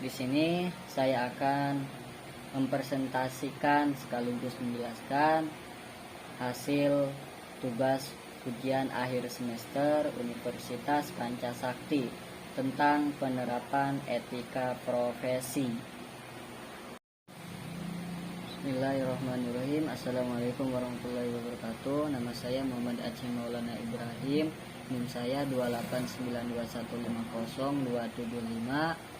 Di sini saya akan mempresentasikan sekaligus menjelaskan hasil tugas ujian akhir semester Universitas Pancasakti tentang penerapan etika profesi. Bismillahirrahmanirrahim. Assalamualaikum warahmatullahi wabarakatuh. Nama saya Muhammad Aceh Maulana Ibrahim. NIM saya 28921502275.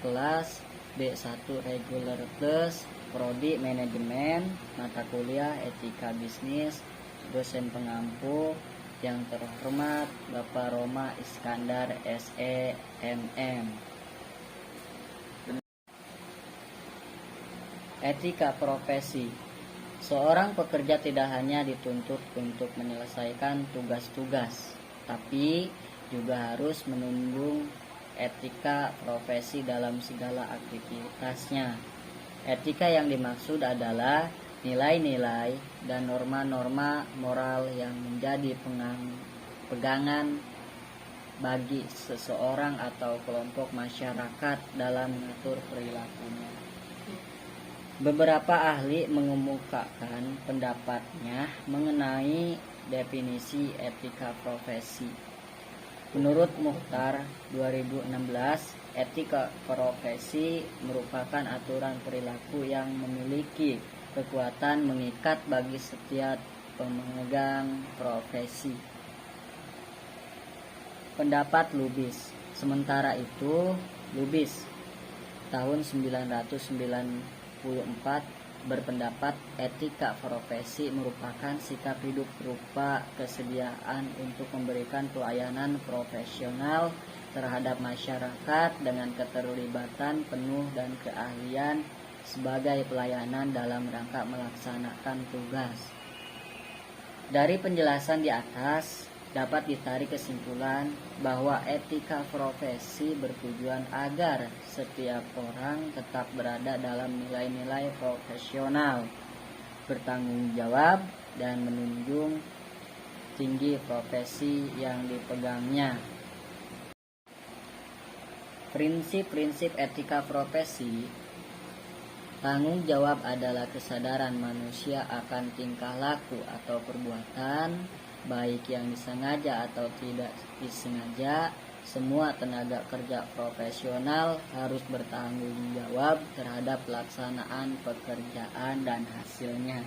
Kelas B1 Regular Plus, Prodi Manajemen, mata kuliah Etika Bisnis. Dosen pengampu yang terhormat Bapak Roma Iskandar SE MM. Etika profesi. Seorang pekerja tidak hanya dituntut untuk menyelesaikan tugas-tugas, tapi juga harus menunjang etika profesi dalam segala aktivitasnya. Etika yang dimaksud adalah nilai-nilai dan norma-norma moral yang menjadi pegangan bagi seseorang atau kelompok masyarakat dalam mengatur perilakunya. Beberapa ahli mengemukakan pendapatnya mengenai definisi etika profesi. Menurut Mukhtar 2016, etika profesi merupakan aturan perilaku yang memiliki kekuatan mengikat bagi setiap pemegang profesi. Pendapat Lubis. Sementara itu, Lubis tahun 1994 berpendapat etika profesi merupakan sikap hidup berupa kesediaan untuk memberikan pelayanan profesional terhadap masyarakat dengan keterlibatan penuh dan keahlian sebagai pelayanan dalam rangka melaksanakan tugas. Dari penjelasan di atas dapat ditarik kesimpulan bahwa etika profesi bertujuan agar setiap orang tetap berada dalam nilai-nilai profesional, bertanggung jawab, dan menunjung tinggi profesi yang dipegangnya. Prinsip-prinsip etika profesi. Tanggung jawab adalah kesadaran manusia akan tingkah laku atau perbuatan, baik yang disengaja atau tidak disengaja. Semua tenaga kerja profesional harus bertanggung jawab terhadap pelaksanaan pekerjaan dan hasilnya.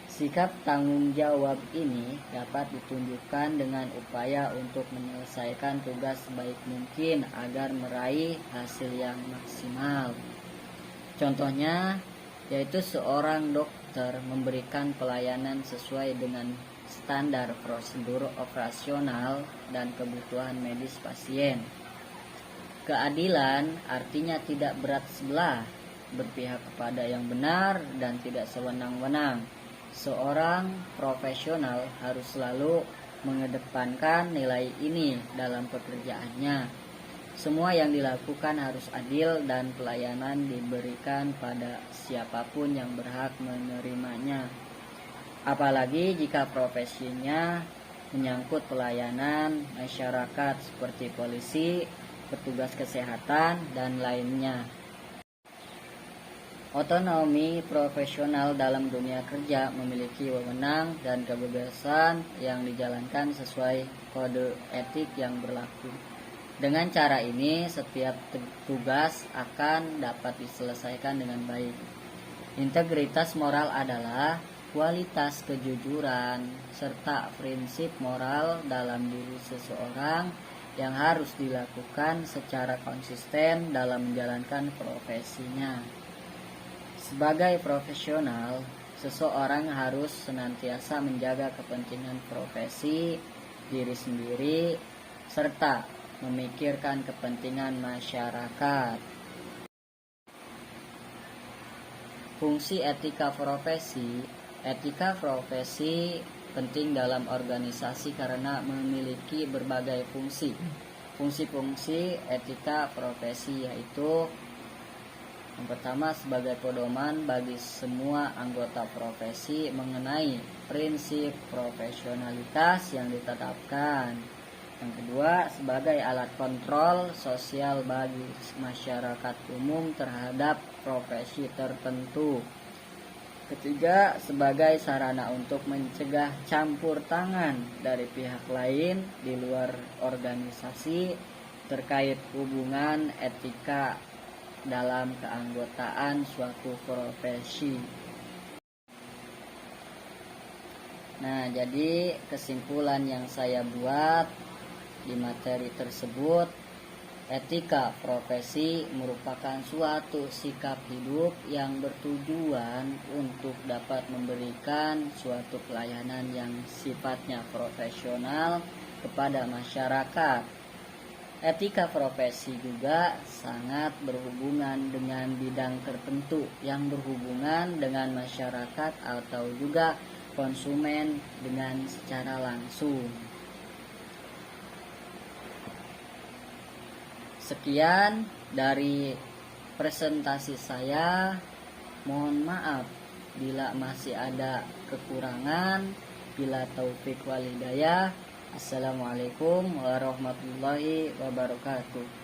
Sikap tanggung jawab ini dapat ditunjukkan dengan upaya untuk menyelesaikan tugas sebaik mungkin agar meraih hasil yang maksimal. Contohnya yaitu seorang dokter memberikan pelayanan sesuai dengan standar prosedur operasional dan kebutuhan medis pasien. Keadilan artinya tidak berat sebelah, berpihak kepada yang benar dan tidak sewenang-wenang. Seorang profesional harus selalu mengedepankan nilai ini dalam pekerjaannya. Semua yang dilakukan harus adil dan pelayanan diberikan pada siapapun yang berhak menerimanya. Apalagi jika profesinya menyangkut pelayanan masyarakat seperti polisi, petugas kesehatan, dan lainnya. Otonomi profesional dalam dunia kerja memiliki wewenang dan kebebasan yang dijalankan sesuai kode etik yang berlaku. Dengan cara ini, setiap tugas akan dapat diselesaikan dengan baik. Integritas moral adalah kualitas kejujuran serta prinsip moral dalam diri seseorang yang harus dilakukan secara konsisten dalam menjalankan profesinya. Sebagai profesional, seseorang harus senantiasa menjaga kepentingan profesi, diri sendiri, serta memikirkan kepentingan masyarakat. Fungsi etika profesi. Etika profesi penting dalam organisasi karena memiliki berbagai fungsi. Fungsi-fungsi etika profesi yaitu yang pertama sebagai pedoman bagi semua anggota profesi mengenai prinsip profesionalitas yang ditetapkan. Yang kedua, sebagai alat kontrol sosial bagi masyarakat umum terhadap profesi tertentu. Ketiga, sebagai sarana untuk mencegah campur tangan dari pihak lain di luar organisasi terkait hubungan etika dalam keanggotaan suatu profesi. Nah, jadi kesimpulan yang saya buat di materi tersebut, etika profesi merupakan suatu sikap hidup yang bertujuan untuk dapat memberikan suatu pelayanan yang sifatnya profesional kepada masyarakat. Etika profesi juga sangat berhubungan dengan bidang tertentu yang berhubungan dengan masyarakat atau juga konsumen dengan secara langsung. Sekian dari presentasi saya. Mohon maaf bila masih ada kekurangan. Bila taufik wal hidayah. Assalamualaikum warahmatullahi wabarakatuh.